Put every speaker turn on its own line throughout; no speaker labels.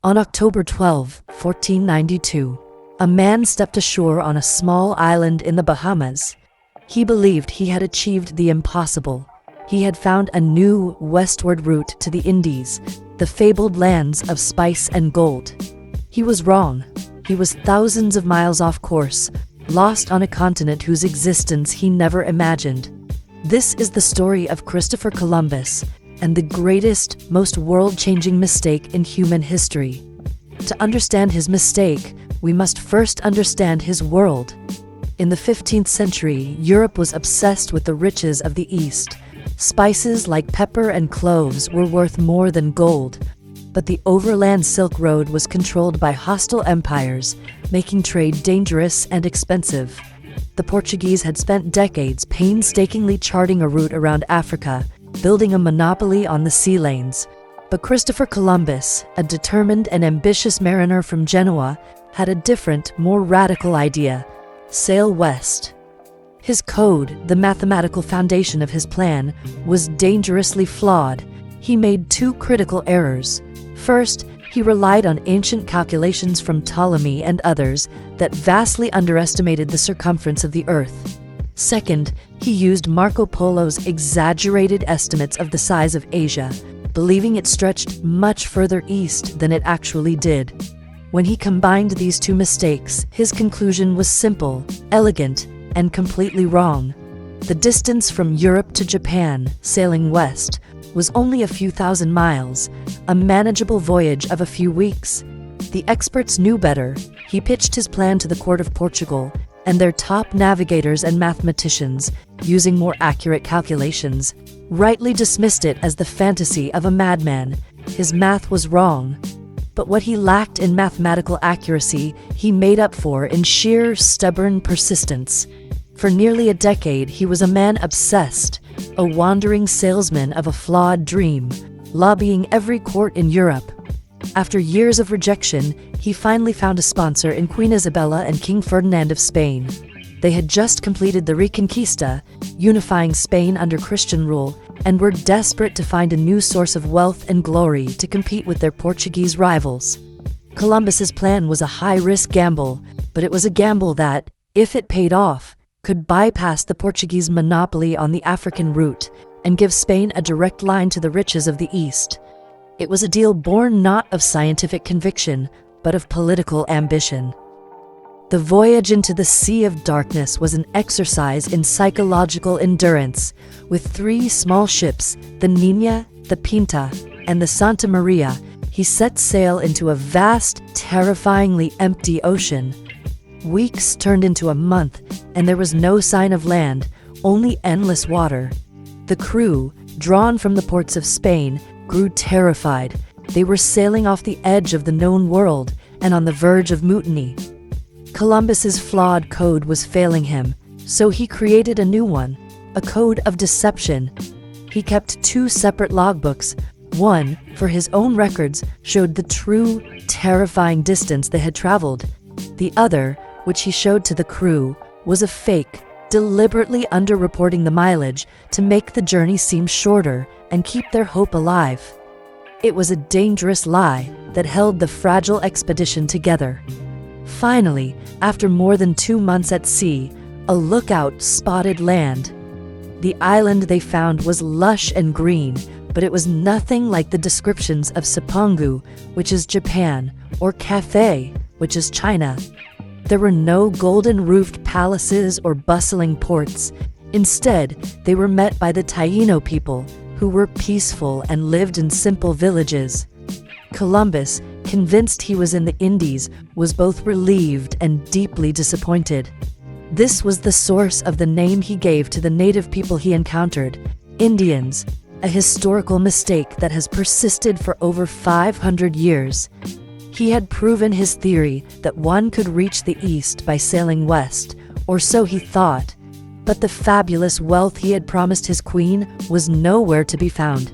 On October 12, 1492, a man stepped ashore on a small island in the Bahamas. He believed he had achieved the impossible. He had found a new westward route to the Indies, the fabled lands of spice and gold. He was wrong. He was thousands of miles off course, lost on a continent whose existence he never imagined. This is the story of Christopher Columbus and the greatest, most world-changing mistake in human history. To understand his mistake, we must first understand his world. In the 15th century, Europe was obsessed with the riches of the East. Spices like pepper and cloves were worth more than gold. But the overland Silk Road was controlled by hostile empires, making trade dangerous and expensive. The Portuguese had spent decades painstakingly charting a route around Africa, building a monopoly on the sea lanes. But Christopher Columbus, a determined and ambitious mariner from Genoa, had a different, more radical idea: sail west. His code, the mathematical foundation of his plan, was dangerously flawed. He made two critical errors. First, he relied on ancient calculations from Ptolemy and others that vastly underestimated the circumference of the Earth. Second, he used Marco Polo's exaggerated estimates of the size of Asia, believing it stretched much further east than it actually did. When he combined these two mistakes, his conclusion was simple, elegant, and completely wrong. The distance from Europe to Japan, sailing west, was only a few thousand miles, a manageable voyage of a few weeks. The experts knew better. He pitched his plan to the court of Portugal, and their top navigators and mathematicians, using more accurate calculations, rightly dismissed it as the fantasy of a madman. His math was wrong. But what he lacked in mathematical accuracy, he made up for in sheer, stubborn persistence. For nearly a decade, he was a man obsessed, a wandering salesman of a flawed dream, lobbying every court in Europe. After years of rejection, he finally found a sponsor in Queen Isabella and King Ferdinand of Spain. They had just completed the Reconquista, unifying Spain under Christian rule, and were desperate to find a new source of wealth and glory to compete with their Portuguese rivals. Columbus's plan was a high-risk gamble, but it was a gamble that, if it paid off, could bypass the Portuguese monopoly on the African route and give Spain a direct line to the riches of the East. It was a deal born not of scientific conviction, but of political ambition. The voyage into the Sea of Darkness was an exercise in psychological endurance. With three small ships, the Niña, the Pinta, and the Santa Maria, he set sail into a vast, terrifyingly empty ocean. Weeks turned into a month, and there was no sign of land, only endless water. The crew, drawn from the ports of Spain, grew terrified. They were sailing off the edge of the known world and on the verge of mutiny. Columbus's flawed code was failing him, so he created a new one, a code of deception. He kept two separate logbooks. One, for his own records, showed the true, terrifying distance they had traveled. The other, which he showed to the crew, was a fake, deliberately underreporting the mileage to make the journey seem shorter and keep their hope alive. It was a dangerous lie that held the fragile expedition together. Finally, after more than 2 months at sea, a lookout spotted land. The island they found was lush and green, but it was nothing like the descriptions of Sipangu, which is Japan, or Cathay, which is China. There were no golden-roofed palaces or bustling ports. Instead, they were met by the Taino people, who were peaceful and lived in simple villages. Columbus, convinced he was in the Indies, was both relieved and deeply disappointed. This was the source of the name he gave to the native people he encountered, Indians, a historical mistake that has persisted for over 500 years. He had proven his theory that one could reach the East by sailing west, or so he thought, but the fabulous wealth he had promised his queen was nowhere to be found.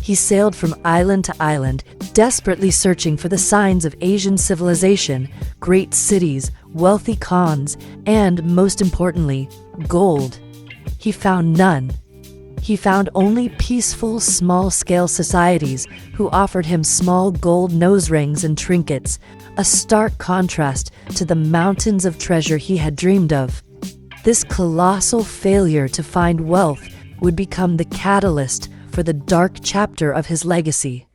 He sailed from island to island, desperately searching for the signs of Asian civilization, great cities, wealthy khans, and, most importantly, gold. He found none. He found only peaceful, small-scale societies who offered him small gold nose rings and trinkets, a stark contrast to the mountains of treasure he had dreamed of. This colossal failure to find wealth would become the catalyst for the dark chapter of his legacy.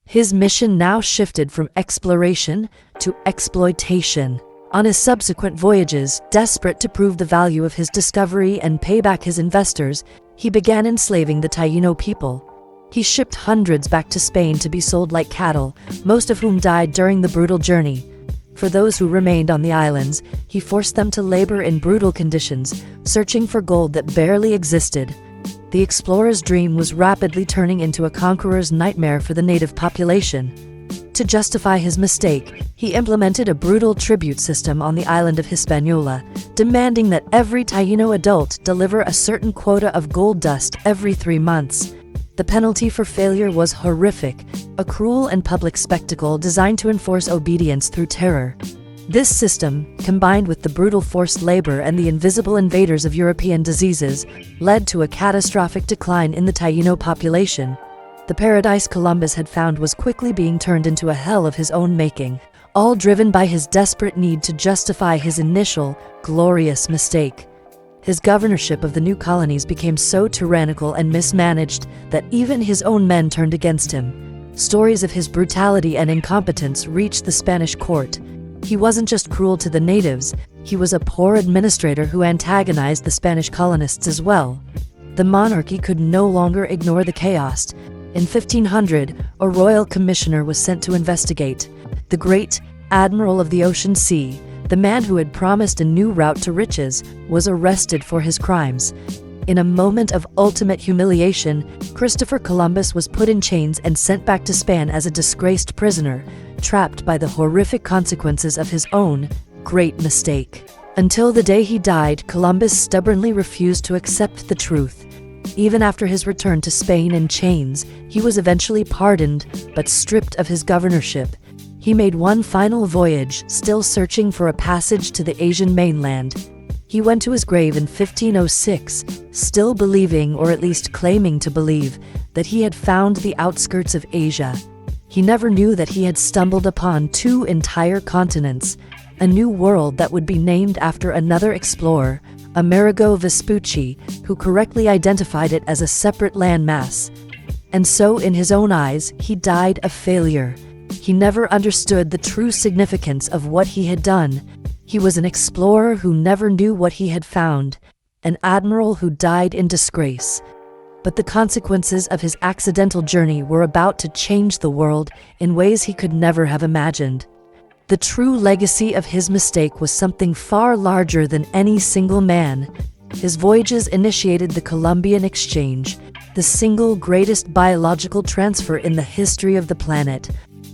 His mission now shifted from exploration to exploitation. On his subsequent voyages, desperate to prove the value of his discovery and pay back his investors, he began enslaving the Taino people. He shipped hundreds back to Spain to be sold like cattle, most of whom died during the brutal journey. For those who remained on the islands, he forced them to labor in brutal conditions, searching for gold that barely existed. The explorer's dream was rapidly turning into a conqueror's nightmare for the native population. To justify his mistake, he implemented a brutal tribute system on the island of Hispaniola, demanding that every Taino adult deliver a certain quota of gold dust every 3 months. The penalty for failure was horrific, a cruel and public spectacle designed to enforce obedience through terror. This system, combined with the brutal forced labor and the invisible invaders of European diseases, led to a catastrophic decline in the Taino population. The paradise Columbus had found was quickly being turned into a hell of his own making, all driven by his desperate need to justify his initial, glorious mistake. His governorship of the new colonies became so tyrannical and mismanaged that even his own men turned against him. Stories of his brutality and incompetence reached the Spanish court. He wasn't just cruel to the natives, he was a poor administrator who antagonized the Spanish colonists as well. The monarchy could no longer ignore the chaos. In 1500, a royal commissioner was sent to investigate. The great Admiral of the Ocean Sea, the man who had promised a new route to riches, was arrested for his crimes. In a moment of ultimate humiliation, Christopher Columbus was put in chains and sent back to Spain as a disgraced prisoner, trapped by the horrific consequences of his own great mistake. Until the day he died, Columbus stubbornly refused to accept the truth. Even after his return to Spain in chains, he was eventually pardoned, but stripped of his governorship. He made one final voyage, still searching for a passage to the Asian mainland. He went to his grave in 1506, still believing, or at least claiming to believe, that he had found the outskirts of Asia. He never knew that he had stumbled upon 2 entire continents, a new world that would be named after another explorer, Amerigo Vespucci, who correctly identified it as a separate landmass. And so, in his own eyes, he died a failure. He never understood the true significance of what he had done. He was an explorer who never knew what he had found, an admiral who died in disgrace. But the consequences of his accidental journey were about to change the world in ways he could never have imagined. The true legacy of his mistake was something far larger than any single man. His voyages initiated the Columbian Exchange, the single greatest biological transfer in the history of the planet.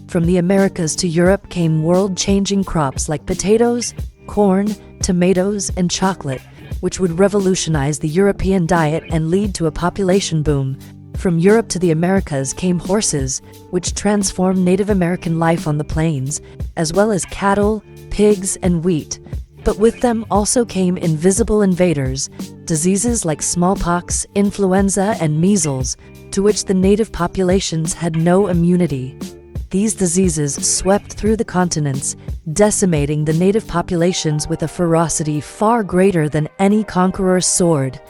From the Americas to Europe came world-changing crops like potatoes, corn, tomatoes, and chocolate, which would revolutionize the European diet and lead to a population boom. From Europe to the Americas came horses, which transformed Native American life on the plains, as well as cattle, pigs, and wheat. But with them also came invisible invaders, diseases like smallpox, influenza, and measles, to which the native populations had no immunity. These diseases swept through the continents, decimating the native populations with a ferocity far greater than any conqueror's sword.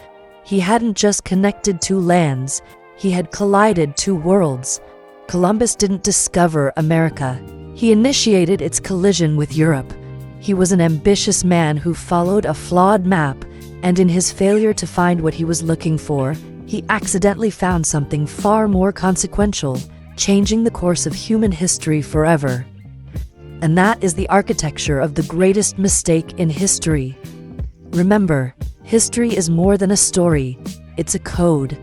He hadn't just connected 2 lands, he had collided 2 worlds. Columbus didn't discover America. He initiated its collision with Europe. He was an ambitious man who followed a flawed map, and in his failure to find what he was looking for, he accidentally found something far more consequential, changing the course of human history forever. And that is the architecture of the greatest mistake in history. Remember, history is more than a story, it's a code.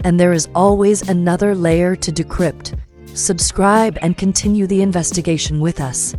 And there is always another layer to decrypt. Subscribe and continue the investigation with us.